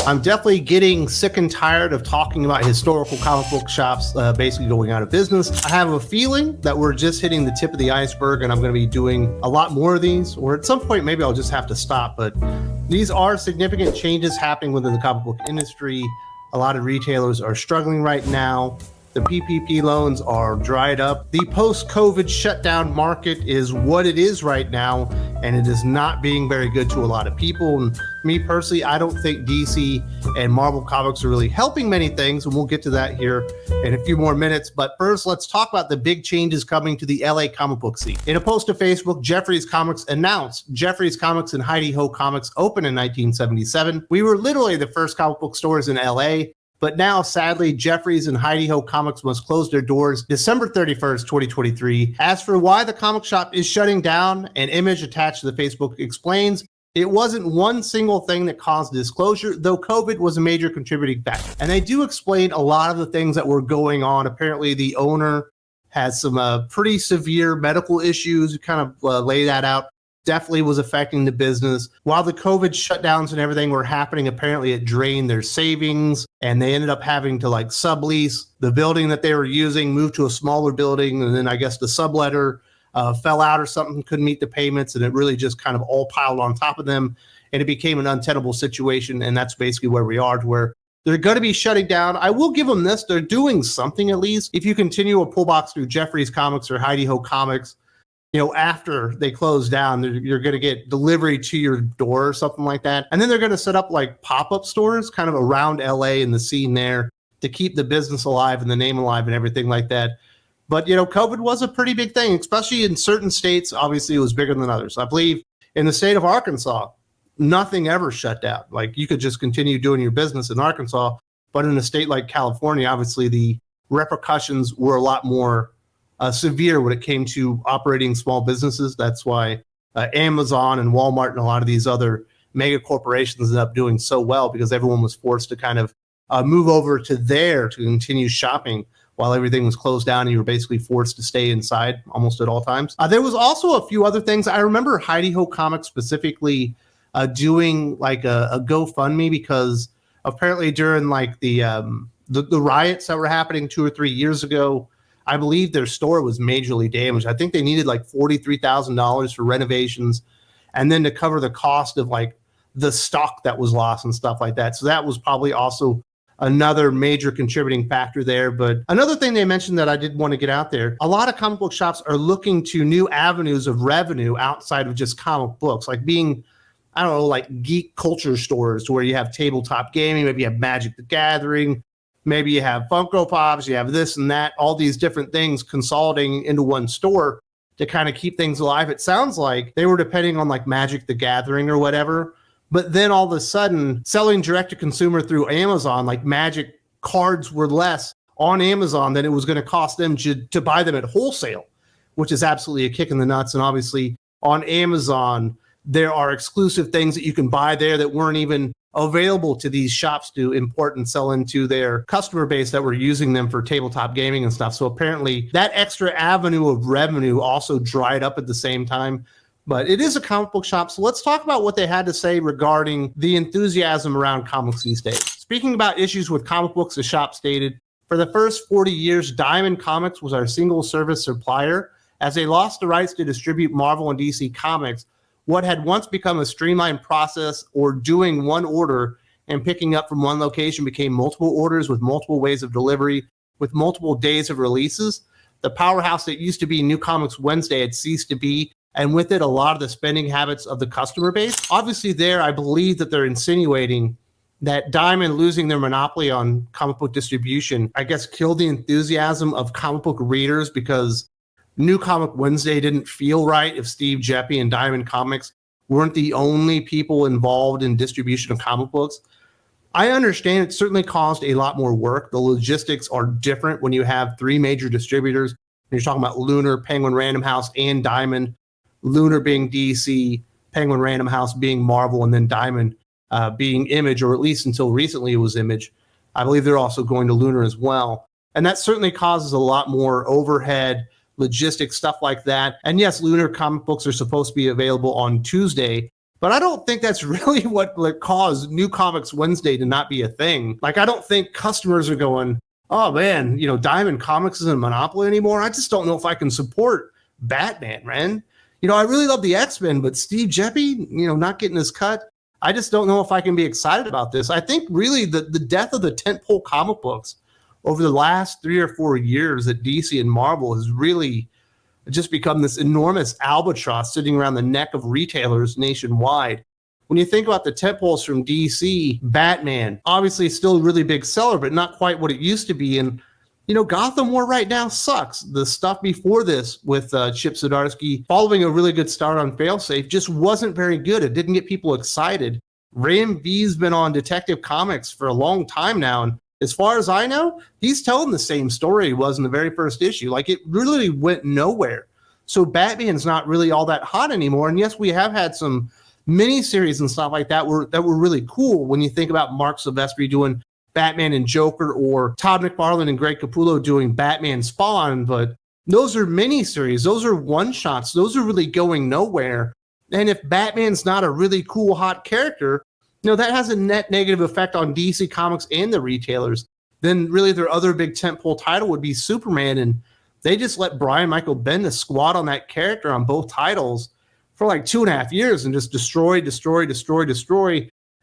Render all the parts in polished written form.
I'm definitely getting sick and tired of talking about historical comic book shops basically going out of business. I have a feeling that we're just hitting the tip of the iceberg, and I'm going to be doing a lot more of these, or at some point maybe I'll just have to stop. But these are significant changes happening within the comic book industry. A lot of retailers are struggling right now. The PPP loans are dried up. The post-COVID shutdown market is what it is right now, and it is not being very good to a lot of people. And me personally, I don't think DC and Marvel Comics are really helping many things, and we'll get to that here in a few more minutes. But first, let's talk about the big changes coming to the LA comic book scene. In a post to Facebook, Geoffrey's Comics announced Geoffrey's Comics and Heidi Ho Comics opened in 1977. We were literally the first comic book stores in LA. But now, sadly, Geoffrey's and Heidi Ho Comics must close their doors December 31st, 2023. As for why the comic shop is shutting down, an image attached to the Facebook explains, it wasn't one single thing that caused this closure, though COVID was a major contributing factor. And they do explain a lot of the things that were going on. Apparently, the owner has some pretty severe medical issues, kind of lay that out. Definitely was affecting the business. While the COVID shutdowns and everything were happening, apparently it drained their savings, and they ended up having to like sublease the building that they were using, move to a smaller building, and then I guess the subletter fell out or something, couldn't meet the payments, and it really just kind of all piled on top of them, and it became an untenable situation, and that's basically where we are, to where they're going to be shutting down. I will give them this. They're doing something at least. If you continue a pull box through Geoffrey's Comics or Heidi Ho Comics, after they close down, you're going to get delivery to your door or something like that. And then they're going to set up like pop-up stores kind of around LA and the scene there to keep the business alive and the name alive and everything like that. But, COVID was a pretty big thing, especially in certain states. Obviously, it was bigger than others. I believe in the state of Arkansas, nothing ever shut down. Like, you could just continue doing your business in Arkansas. But in a state like California, obviously the repercussions were a lot more severe when it came to operating small businesses. That's why Amazon and Walmart and a lot of these other mega corporations ended up doing so well, because everyone was forced to kind of move over to there to continue shopping while everything was closed down, and you were basically forced to stay inside almost at all times. There was also a few other things. I remember Heidi Ho Comics specifically doing like a GoFundMe, because apparently during like the riots that were happening 2 or 3 years ago, I believe their store was majorly damaged. I think they needed like $43,000 for renovations, and then to cover the cost of like the stock that was lost and stuff like that. So that was probably also another major contributing factor there. But another thing they mentioned that I did want to get out there, a lot of comic book shops are looking to new avenues of revenue outside of just comic books, like being, I don't know, like geek culture stores, where you have tabletop gaming, maybe you have Magic the Gathering, maybe you have Funko Pops, you have this and that, all these different things consolidating into one store to kind of keep things alive. It sounds like they were depending on like Magic the Gathering or whatever, but then all of a sudden selling direct to consumer through Amazon, like Magic cards were less on Amazon than it was going to cost them to buy them at wholesale, which is absolutely a kick in the nuts. And obviously on Amazon, there are exclusive things that you can buy there that weren't even available to these shops to import and sell into their customer base that were using them for tabletop gaming and stuff. So apparently that extra avenue of revenue also dried up at the same time. But it is a comic book shop. So let's talk about what they had to say regarding the enthusiasm around comics these days. Speaking about issues with comic books, the shop stated, for the first 40 years, Diamond Comics was our single service supplier. As they lost the rights to distribute Marvel and DC comics, what had once become a streamlined process, or doing one order and picking up from one location, became multiple orders with multiple ways of delivery, with multiple days of releases. The powerhouse that used to be New Comics Wednesday had ceased to be, and with it, a lot of the spending habits of the customer base. Obviously there, I believe that they're insinuating that Diamond losing their monopoly on comic book distribution, I guess, killed the enthusiasm of comic book readers, because New Comic Wednesday didn't feel right if Steve Geppi and Diamond Comics weren't the only people involved in distribution of comic books. I understand it certainly caused a lot more work. The logistics are different when you have 3 major distributors. You're talking about Lunar, Penguin Random House, and Diamond. Lunar being DC, Penguin Random House being Marvel, and then Diamond being Image, or at least until recently it was Image. I believe they're also going to Lunar as well. And that certainly causes a lot more overhead, logistics, stuff like that. And yes, Lunar comic books are supposed to be available on Tuesday, But I don't think that's really what caused New Comics Wednesday to not be a thing. Like, I don't think customers are going, oh man, Diamond Comics isn't a monopoly anymore. I just don't know if I can support Batman, man. I really love the X-Men, but Steve Geppi, not getting his cut. I just don't know if I can be excited about this. I think really the death of the tentpole comic books over the last 3 or 4 years at DC and Marvel has really just become this enormous albatross sitting around the neck of retailers nationwide. When you think about the tentpoles from DC, Batman, obviously still a really big seller, but not quite what it used to be. And, Gotham War right now sucks. The stuff before this with Chip Zdarsky following a really good start on Failsafe just wasn't very good. It didn't get people excited. Ram V's been on Detective Comics for a long time now. And as far as I know, he's telling the same story he was in the very first issue. Like, it really went nowhere. So Batman's not really all that hot anymore. And yes, we have had some miniseries and stuff like that were really cool when you think about Mark Silvestri doing Batman and Joker, or Todd McFarlane and Greg Capullo doing Batman Spawn. But those are miniseries. Those are one-shots. Those are really going nowhere. And if Batman's not a really cool, hot character, that has a net negative effect on DC Comics and the retailers. Then really their other big tentpole title would be Superman, and they just let Brian Michael Bendis squat on that character on both titles for like 2.5 years and just destroy.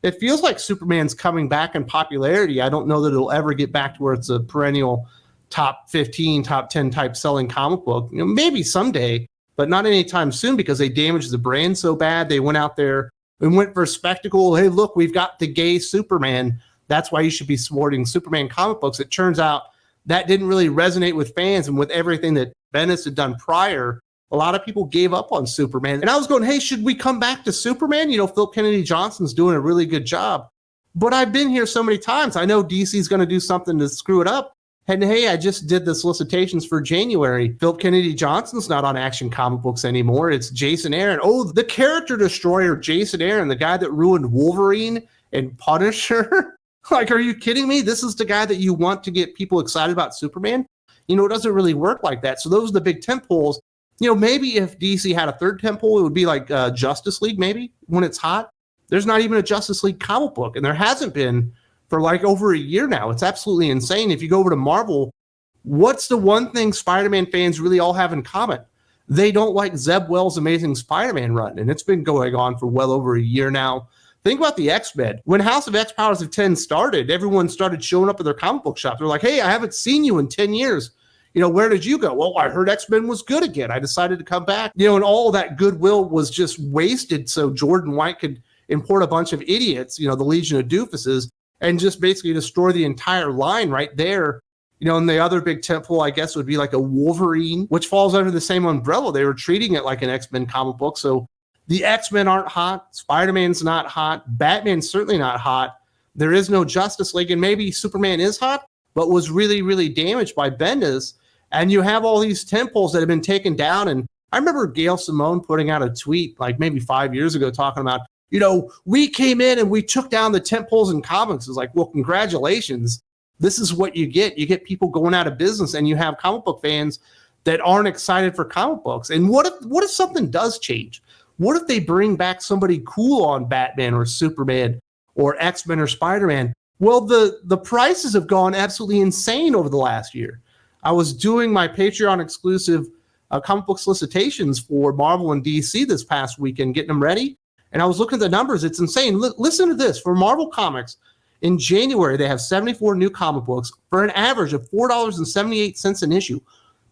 It feels like Superman's coming back in popularity. I don't know that it'll ever get back to where it's a perennial top 15, top 10 type selling comic book. Maybe someday, but not anytime soon, because they damaged the brand so bad. They went out there and went for spectacle. Hey, look, we've got the gay Superman. That's why you should be supporting Superman comic books. It turns out that didn't really resonate with fans, and with everything that Bendis had done prior, a lot of people gave up on Superman. And I was going, hey, should we come back to Superman? Phil Kennedy Johnson's doing a really good job. But I've been here so many times. I know DC's going to do something to screw it up. And hey, I just did the solicitations for January. Phil Kennedy Johnson's not on Action Comic Books anymore. It's Jason Aaron. Oh, the character destroyer, Jason Aaron, the guy that ruined Wolverine and Punisher. Like, are you kidding me? This is the guy that you want to get people excited about Superman? It doesn't really work like that. So those are the big tentpoles. Maybe if DC had a third tentpole, it would be like Justice League, maybe, when it's hot. There's not even a Justice League comic book, and there hasn't been for like over a year now. It's absolutely insane. If you go over to Marvel, what's the one thing Spider-Man fans really all have in common? They don't like Zeb Wells' Amazing Spider-Man run, and it's been going on for well over a year now. Think about the X-Men. When House of X Powers of 10 started, everyone started showing up at their comic book shop. They're like, hey, I haven't seen you in 10 years. Where did you go? Well, I heard X-Men was good again. I decided to come back. And all that goodwill was just wasted so Jordan White could import a bunch of idiots, the Legion of Doofuses, and just basically destroy the entire line right there. And the other big tentpole, I guess, would be like a Wolverine, which falls under the same umbrella. They were treating it like an X-Men comic book. So the X-Men aren't hot. Spider-Man's not hot. Batman's certainly not hot. There is no Justice League, and maybe Superman is hot, but was really, really damaged by Bendis. And you have all these tentpoles that have been taken down. And I remember Gail Simone putting out a tweet like maybe 5 years ago talking about, we came in and we took down the tentpoles in comics. It's like, well, congratulations. This is what you get. You get people going out of business, and you have comic book fans that aren't excited for comic books. And what if something does change? What if they bring back somebody cool on Batman or Superman or X-Men or Spider-Man? Well, the prices have gone absolutely insane over the last year. I was doing my Patreon exclusive comic book solicitations for Marvel and DC this past weekend, getting them ready. And I was looking at the numbers. It's insane. Listen to this. For Marvel Comics, in January, they have 74 new comic books for an average of $4.78 an issue.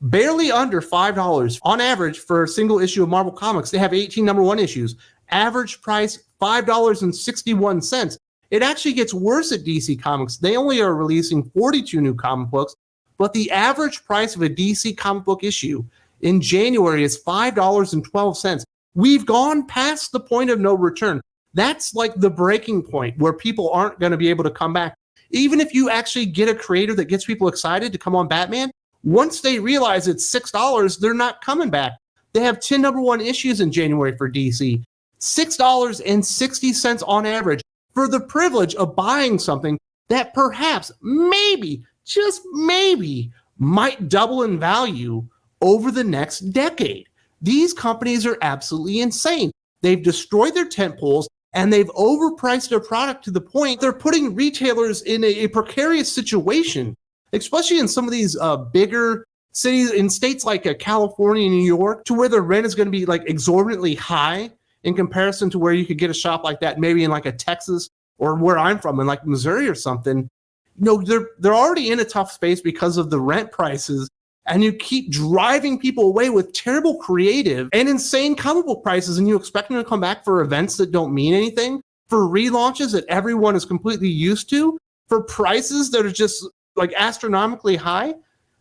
Barely under $5 on average for a single issue of Marvel Comics. They have 18 number one issues. Average price, $5.61. It actually gets worse at DC Comics. They only are releasing 42 new comic books, but the average price of a DC comic book issue in January is $5.12. We've gone past the point of no return. That's like the breaking point where people aren't going to be able to come back. Even if you actually get a creator that gets people excited to come on Batman, once they realize it's $6, they're not coming back. They have 10 number one issues in January for DC. $6.60 on average for the privilege of buying something that perhaps, maybe, just maybe, might double in value over the next decade. These companies are absolutely insane. They've destroyed their tent poles, and they've overpriced their product to the point they're putting retailers in a precarious situation, especially in some of these bigger cities in states like California and New York, to where the rent is going to be like exorbitantly high in comparison to where you could get a shop like that, maybe in like a Texas or where I'm from in like Missouri or something. They're already in a tough space because of the rent prices, and you keep driving people away with terrible creative and insane comic book prices, and you expect them to come back for events that don't mean anything, for relaunches that everyone is completely used to, for prices that are just like astronomically high.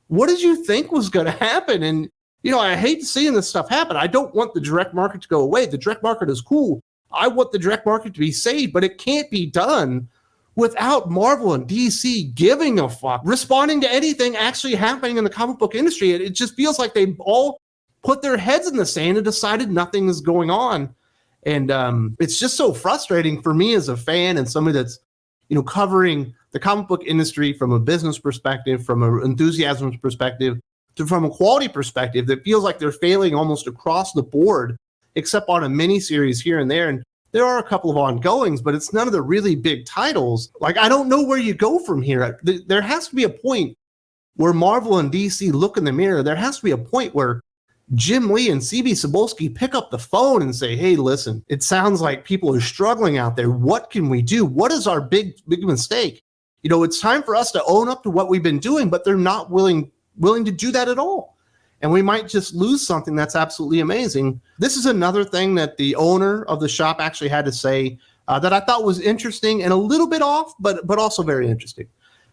What did you think was going to happen? And, I hate seeing this stuff happen. I don't want the direct market to go away. The direct market is cool. I want the direct market to be saved, but it can't be done without Marvel and DC giving a fuck, responding to anything actually happening in the comic book industry. It just feels like they've all put their heads in the sand and decided nothing is going on. And it's just so frustrating for me as a fan and somebody that's, covering the comic book industry from a business perspective, from an enthusiasm perspective, from a quality perspective, that feels like they're failing almost across the board, except on a mini series here and there. And there are a couple of ongoings, but it's none of the really big titles. Like, I don't know where you go from here. There has to be a point where Marvel and DC look in the mirror. There has to be a point where Jim Lee and CB Cebulski pick up the phone and say, hey, listen, it sounds like people are struggling out there. What can we do? What is our big mistake? It's time for us to own up to what we've been doing, but they're not willing to do that at all. And we might just lose something that's absolutely amazing. This is another thing that the owner of the shop actually had to say that I thought was interesting and a little bit off, but also very interesting.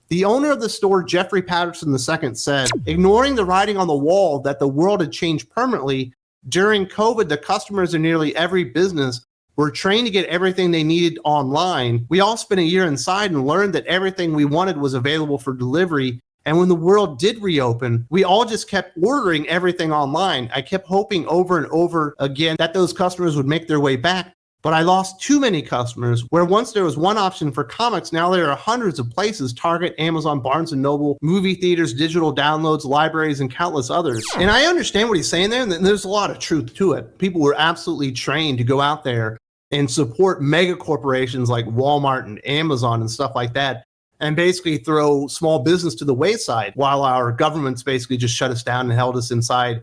The owner of the store, Geoffrey Patterson II, said, ignoring the writing on the wall that the world had changed permanently, during COVID, the customers in nearly every business were trained to get everything they needed online. We all spent a year inside and learned that everything we wanted was available for delivery. And when the world did reopen, we all just kept ordering everything online. I kept hoping over and over again that those customers would make their way back, but I lost too many customers. Where once there was one option for comics, now there are hundreds of places: Target, Amazon, Barnes & Noble, movie theaters, digital downloads, libraries, and countless others. And I understand what he's saying there, and there's a lot of truth to it. People were absolutely trained to go out there and support mega corporations like Walmart and Amazon and stuff like that, and basically throw small business to the wayside, while our governments basically just shut us down and held us inside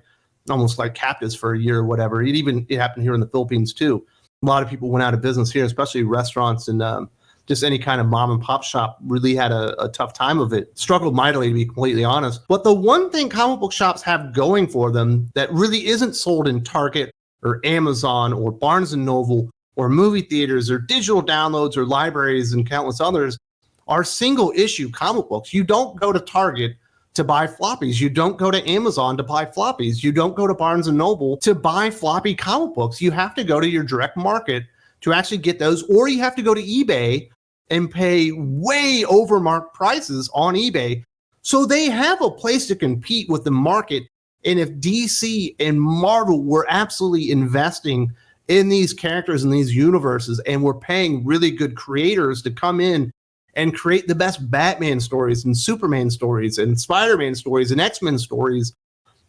almost like captives for a year or whatever. It happened here in the Philippines too. A lot of people went out of business here, especially restaurants and just any kind of mom and pop shop really had a tough time of it. Struggled mightily, to be completely honest. But the one thing comic book shops have going for them that really isn't sold in Target or Amazon or Barnes & Noble or movie theaters or digital downloads or libraries and countless others are single issue comic books. You don't go to Target to buy floppies. You don't go to Amazon to buy floppies. You don't go to Barnes & Noble to buy floppy comic books. You have to go to your direct market to actually get those, or you have to go to eBay and pay way overmarked prices on eBay. So they have a place to compete with the market. And if DC and Marvel were absolutely investing in these characters and these universes, and we're paying really good creators to come in and create the best Batman stories and Superman stories and Spider-Man stories and X-Men stories,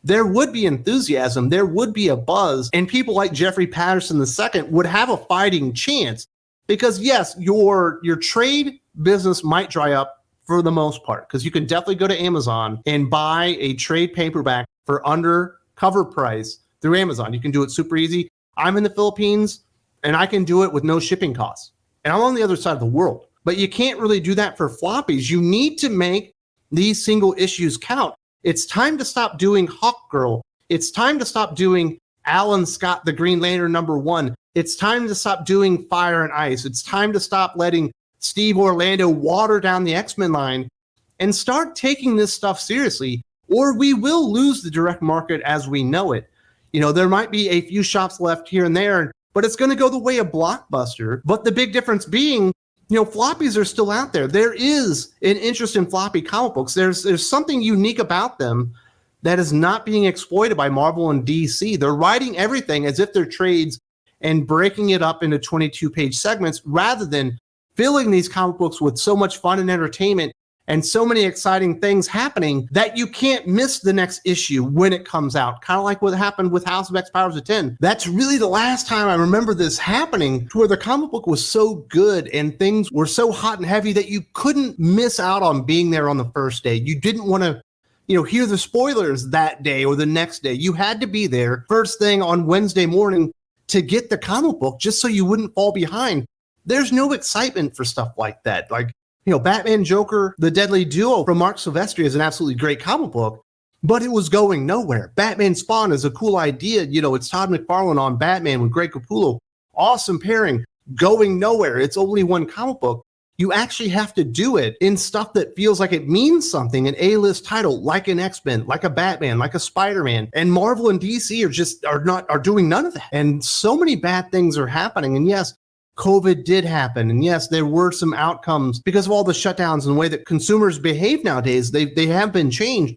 there would be enthusiasm, there would be a buzz, and people like Geoffrey Patterson II would have a fighting chance. Because yes, your trade business might dry up for the most part, because you can definitely go to Amazon and buy a trade paperback for under cover price through Amazon. You can do it super easy. I'm in the Philippines and I can do it with no shipping costs. And I'm on the other side of the world. But you can't really do that for floppies. You need to make these single issues count. It's time to stop doing Hawkgirl. It's time to stop doing Alan Scott, the Green Lantern #1. It's time to stop doing Fire and Ice. It's time to stop letting Steve Orlando water down the X-Men line and start taking this stuff seriously, or we will lose the direct market as we know it. There might be a few shops left here and there, but it's going to go the way of Blockbuster. But the big difference being, floppies are still out there. There is an interest in floppy comic books. There's something unique about them that is not being exploited by Marvel and DC. They're writing everything as if they're trades and breaking it up into 22-page segments rather than filling these comic books with so much fun and entertainment and so many exciting things happening that you can't miss the next issue when it comes out. Kind of like what happened with House of X Powers of 10. That's really the last time I remember this happening, to where the comic book was so good and things were so hot and heavy that you couldn't miss out on being there on the first day. You didn't want to hear the spoilers that day or the next day. You had to be there first thing on Wednesday morning to get the comic book, just so you wouldn't fall behind. There's no excitement for stuff like that. Like, Batman Joker, The Deadly Duo from Mark Silvestri is an absolutely great comic book, but it was going nowhere. Batman Spawn is a cool idea. It's Todd McFarlane on Batman with Greg Capullo. Awesome pairing, going nowhere. It's only one comic book. You actually have to do it in stuff that feels like it means something, an A-list title, like an X-Men, like a Batman, like a Spider-Man. And Marvel and DC are doing none of that. And so many bad things are happening. And yes, COVID did happen. And yes, there were some outcomes because of all the shutdowns and the way that consumers behave nowadays. They have been changed.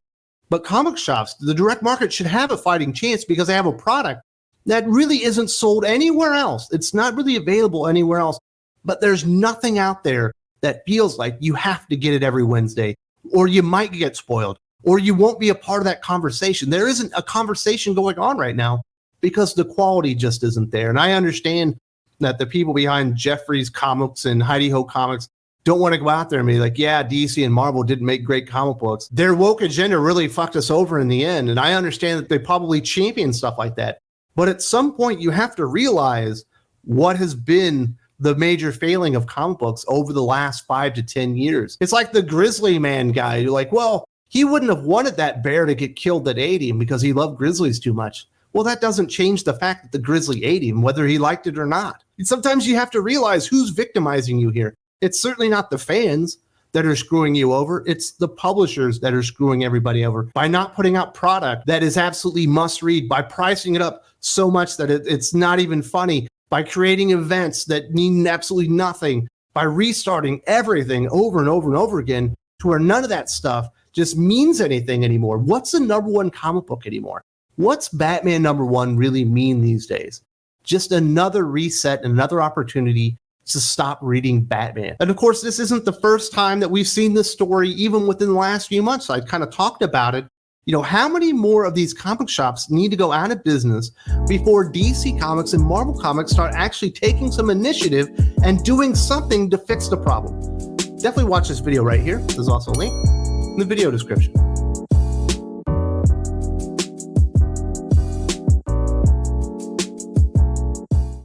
But comic shops, the direct market, should have a fighting chance because they have a product that really isn't sold anywhere else. It's not really available anywhere else. But there's nothing out there that feels like you have to get it every Wednesday, or you might get spoiled, or you won't be a part of that conversation. There isn't a conversation going on right now because the quality just isn't there. And I understand that the people behind Geoffrey's comics and Heidi Ho comics don't want to go out there and be like, yeah, DC and Marvel didn't make great comic books. Their woke agenda really fucked us over in the end. And I understand that they probably champion stuff like that. But at some point, you have to realize what has been the major failing of comic books over the last 5 to 10 years. It's like the Grizzly Man guy. You're like, well, he wouldn't have wanted that bear to get killed that ate him because he loved grizzlies too much. Well, that doesn't change the fact that the grizzly ate him, whether he liked it or not. And sometimes you have to realize who's victimizing you here. It's certainly not the fans that are screwing you over. It's the publishers that are screwing everybody over by not putting out product that is absolutely must read, by pricing it up so much that it's not even funny, by creating events that mean absolutely nothing, by restarting everything over and over and over again to where none of that stuff just means anything anymore. What's the number one comic book anymore? What's Batman #1 really mean these days? Just another reset, another opportunity to stop reading Batman. And of course, this isn't the first time that we've seen this story, even within the last few months. I kind of talked about it. How many more of these comic shops need to go out of business before DC Comics and Marvel Comics start actually taking some initiative and doing something to fix the problem? Definitely watch this video right here. There's also a link in the video description.